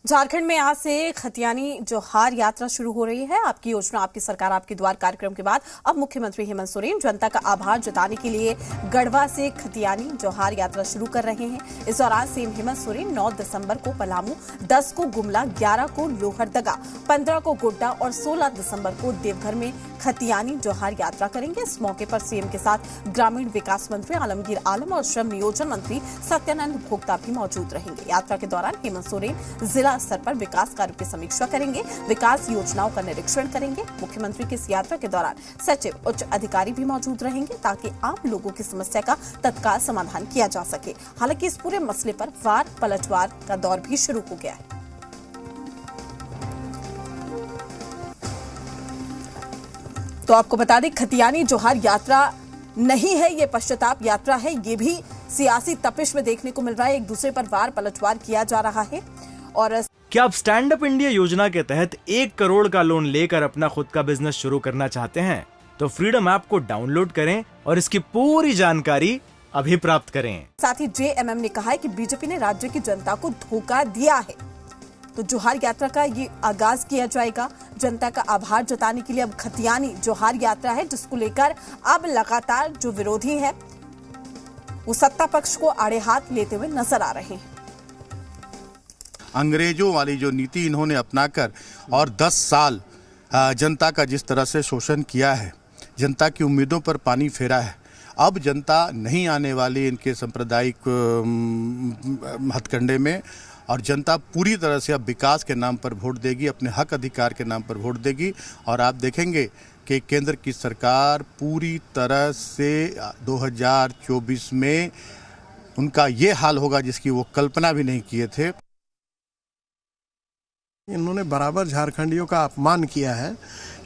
झारखंड में आज से खतियानी जोहार यात्रा शुरू हो रही है। आपकी योजना, आपकी सरकार, आपके द्वार कार्यक्रम के बाद अब मुख्यमंत्री हेमंत सोरेन जनता का आभार जताने के लिए गढ़वा से खतियानी जोहार यात्रा शुरू कर रहे हैं। इस दौरान सीएम हेमंत सोरेन 9 दिसंबर को पलामू, 10 को गुमला, 11 को लोहरदगा, 15 को गोड्डा और 16 दिसंबर को देवघर में खतियानी जोहार यात्रा करेंगे। इस मौके पर सीएम के साथ ग्रामीण विकास मंत्री आलमगीर आलम और श्रम नियोजन मंत्री सत्यानंद भोक्ता भी मौजूद रहेंगे। यात्रा के दौरान हेमंत सोरेन जिला स्तर पर विकास कार्यों की समीक्षा करेंगे, विकास योजनाओं का निरीक्षण करेंगे। मुख्यमंत्री की इस यात्रा के दौरान सचिव, उच्च अधिकारी भी मौजूद रहेंगे ताकि आम लोगों की समस्या का तत्काल समाधान किया जा सके। हालांकि इस पूरे मसले पर वार पलटवार का दौर भी शुरू हो गया है। तो आपको बता दें, खतियानी जोहार यात्रा नहीं है, ये पश्चाताप यात्रा है। ये भी सियासी तपिश में देखने को मिल रहा है, एक दूसरे पर वार पलटवार किया जा रहा है। और क्या आप स्टैंड अप इंडिया योजना के तहत 1 करोड़ का लोन लेकर अपना खुद का बिजनेस शुरू करना चाहते हैं? तो फ्रीडम ऐप को डाउनलोड करें और इसकी पूरी जानकारी अभी प्राप्त करें। साथ ही जेएमएम ने कहा है कि बीजेपी ने राज्य की जनता को धोखा दिया है। तो जोहार यात्रा का ये आगाज किया जाएगा। जनता का आभार जताने के लिए अब खतियानी जोहार यात्रा है, जिसको लेकर अब लगातार जो विरोधी है वो सत्ता पक्ष को आड़े हाथ लेते हुए नजर आ रहे हैं। अंग्रेजों वाली जो नीति इन्होंने अपनाकर और 10 साल जनता का जिस तरह से शोषण किया है, जनता की उम्मीदों पर पानी फेरा है, अब जनता नहीं आने वाली इनके सांप्रदायिक हथकंडे में, और जनता पूरी तरह से अब विकास के नाम पर वोट देगी, अपने हक अधिकार के नाम पर वोट देगी। और आप देखेंगे कि केंद्र की सरकार पूरी तरह से 2024 में उनका ये हाल होगा जिसकी वो कल्पना भी नहीं किए थे। इन्होंने बराबर झारखंडियों का अपमान किया है,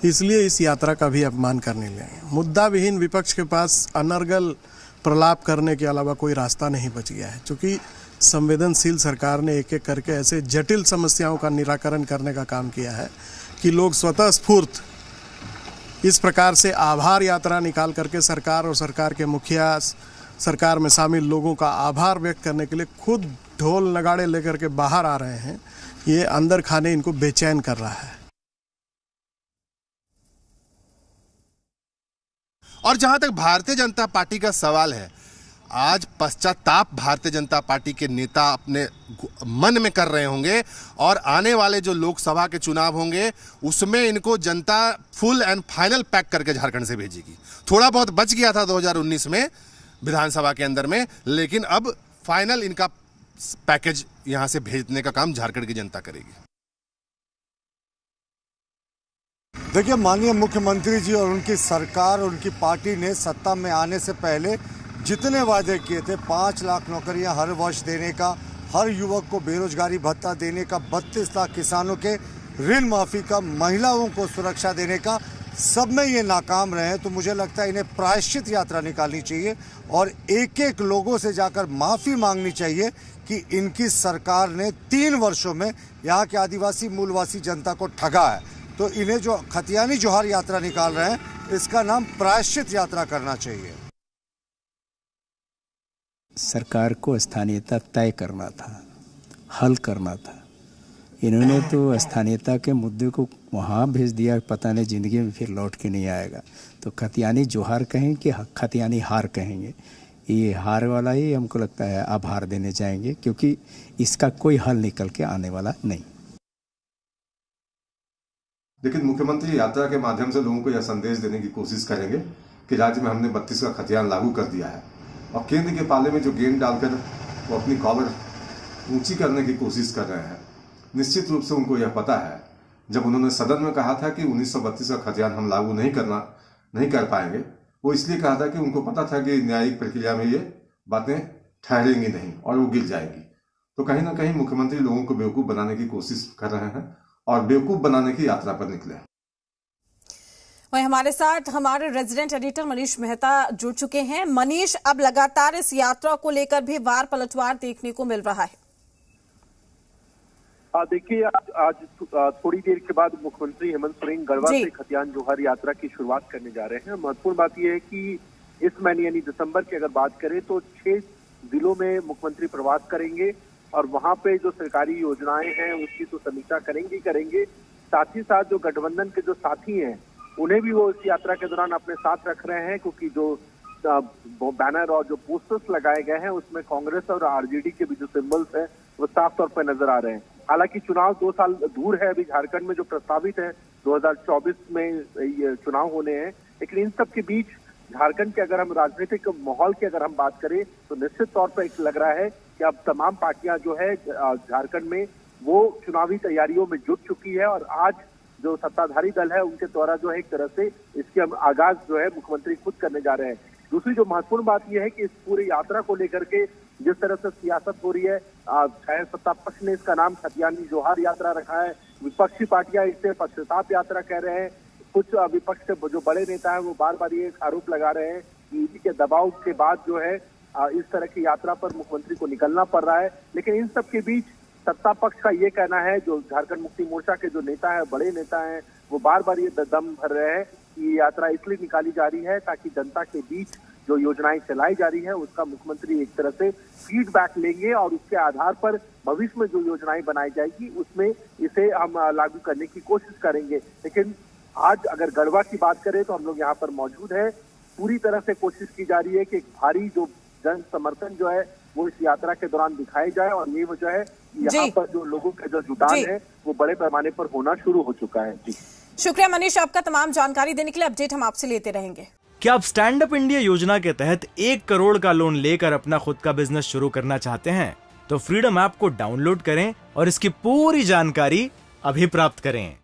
इसलिए इस यात्रा का भी अपमान करने लगे। मुद्दा विहीन विपक्ष के पास अनर्गल प्रलाप करने के अलावा कोई रास्ता नहीं बच गया है। क्योंकि संवेदनशील सरकार ने एक एक करके ऐसे जटिल समस्याओं का निराकरण करने का काम किया है कि लोग स्वतः स्फूर्त इस प्रकार से आभार यात्रा निकाल करके सरकार और सरकार के मुखिया, सरकार में शामिल लोगों का आभार व्यक्त करने के लिए खुद ढोल नगाड़े लेकर के बाहर आ रहे हैं। ये अंदर खाने इनको बेचैन कर रहा है। और जहां तक भारतीय जनता पार्टी का सवाल है, आज पश्चाताप भारतीय जनता पार्टी के नेता अपने मन में कर रहे होंगे, और आने वाले जो लोकसभा के चुनाव होंगे उसमें इनको जनता फुल एंड फाइनल पैक करके झारखंड से भेजेगी। थोड़ा बहुत बच गया था 2019 में विधानसभा के अंदर में, लेकिन अब फाइनल इनका पैकेज यहां से भेजने का काम झारखंड की जनता करेगी। देखिए, माननीय मुख्यमंत्री जी और उनकी सरकार और उनकी पार्टी ने सत्ता में आने से पहले जितने वादे किए थे, 5 लाख नौकरियां हर वर्ष देने का, हर युवक को बेरोजगारी भत्ता देने का, 32 लाख किसानों के ऋण माफी का, महिलाओं को सुरक्षा देने का, सब में ये नाकाम रहे हैं। तो मुझे लगता है इन्हें प्रायश्चित यात्रा निकालनी चाहिए और एक एक लोगों से जाकर माफ़ी मांगनी चाहिए कि इनकी सरकार ने 3 वर्षों में यहाँ के आदिवासी मूलवासी जनता को ठगा है। तो इन्हें जो खतियानी जोहार यात्रा निकाल रहे हैं, इसका नाम प्रायश्चित यात्रा करना चाहिए। सरकार को स्थानीयता तय करना था, हल करना था। इन्होंने तो स्थानीयता के मुद्दे को वहाँ भेज दिया, पता नहीं ज़िंदगी में फिर लौट के नहीं आएगा। तो खतियानी जोहार कहेंगे कि खतियानी हार कहेंगे, ये हार वाला ही हमको लगता है आभार देने जाएंगे, क्योंकि इसका कोई हल निकल के आने वाला नहीं। लेकिन मुख्यमंत्री यात्रा के माध्यम से लोगों को यह संदेश देने की कोशिश करेंगे कि राज्य में हमने 32 का खतियान लागू कर दिया है, और केंद्र के पाले में जो गेंद डालकर वो अपनी कॉलर ऊंची करने की कोशिश कर रहे हैं। निश्चित रूप से उनको यह पता है, जब उन्होंने सदन में कहा था कि 1932 का खतियान हम लागू नहीं कर पाएंगे, वो इसलिए कहा था कि उनको पता था कि न्यायिक प्रक्रिया में ये बातें ठहरेंगी नहीं और वो गिर जाएगी। तो कहीं ना कहीं मुख्यमंत्री लोगों को बेवकूफ़ बनाने की कोशिश कर रहे हैं और बेवकूफ़ बनाने की यात्रा पर निकले। वहीं हमारे साथ हमारे रेजिडेंट एडिटर मनीष मेहता जुड़ चुके हैं। मनीष, अब लगातार इस यात्रा को लेकर भी वार पलटवार देखने को मिल रहा है। देखिए, आज थोड़ी देर के बाद मुख्यमंत्री हेमंत सोरेन गढ़वा से खतियान जोहार यात्रा की शुरुआत करने जा रहे हैं। महत्वपूर्ण बात यह है कि इस महीने यानी दिसंबर की अगर बात करें तो 6 जिलों में मुख्यमंत्री प्रवास करेंगे और वहां पे जो सरकारी योजनाएं हैं उसकी तो समीक्षा करेंगे। साथ ही साथ जो गठबंधन के जो साथी हैं उन्हें भी वो इस यात्रा के दौरान अपने साथ रख रहे हैं, क्योंकि जो बैनर और जो पोस्टर्स लगाए गए हैं उसमें कांग्रेस और आरजेडी के भी जो सिंबल्स हैं वो साफ तौर पर नजर आ रहे हैं। हालांकि चुनाव 2 साल दूर है, अभी झारखंड में जो प्रस्तावित है 2024 में ये चुनाव होने हैं, लेकिन इन सब के बीच झारखंड के अगर हम राजनीतिक माहौल की अगर हम बात करें तो निश्चित तौर पर एक लग रहा है कि अब तमाम पार्टियां जो है झारखंड में वो चुनावी तैयारियों में जुट चुकी है और आज जो सत्ताधारी दल है उनके द्वारा जो है एक तरह से इसके आगाज जो है मुख्यमंत्री खुद करने जा रहे हैं। दूसरी जो महत्वपूर्ण बात यह है कि इस पूरी यात्रा को लेकर के जिस तरह से सियासत हो रही है, चाहे सत्ता पक्ष ने इसका नाम खतियानी जोहार यात्रा रखा है, विपक्षी पार्टियां इसे पश्चाताप यात्रा कह रहे हैं, कुछ विपक्ष के जो बड़े नेता हैं वो बार बार ये आरोप लगा रहे हैं कि ईडी के दबाव के बाद जो है इस तरह की यात्रा पर मुख्यमंत्री को निकलना पड़ रहा है। लेकिन इन सब के बीच सत्ता पक्ष का ये कहना है, जो झारखंड मुक्ति मोर्चा के जो नेता है, बड़े नेता हैं, वो बार बार ये दम भर रहे हैं कि ये यात्रा इसलिए निकाली जा रही है ताकि जनता के बीच जो योजनाएं चलाई जा रही है उसका मुख्यमंत्री एक तरह से फीडबैक लेंगे और उसके आधार पर भविष्य में जो योजनाएं बनाई जाएगी उसमें इसे हम लागू करने की कोशिश करेंगे। लेकिन आज अगर गढ़वा की बात करें तो हम लोग यहाँ पर मौजूद है, पूरी तरह से कोशिश की जा रही है कि एक भारी जो जन समर्थन जो है वो इस यात्रा के दौरान दिखाई जाए और ये वजह है यहाँ पर जो लोगों का जो जुटान है वो बड़े पैमाने पर होना शुरू हो चुका है। जी शुक्रिया मनीष, आपका तमाम जानकारी देने के लिए। अपडेट हम आपसे लेते रहेंगे। क्या आप स्टैंड अप इंडिया योजना के तहत 1 करोड़ का लोन लेकर अपना खुद का बिजनेस शुरू करना चाहते हैं? तो फ्रीडम ऐप को डाउनलोड करें और इसकी पूरी जानकारी अभी प्राप्त करें।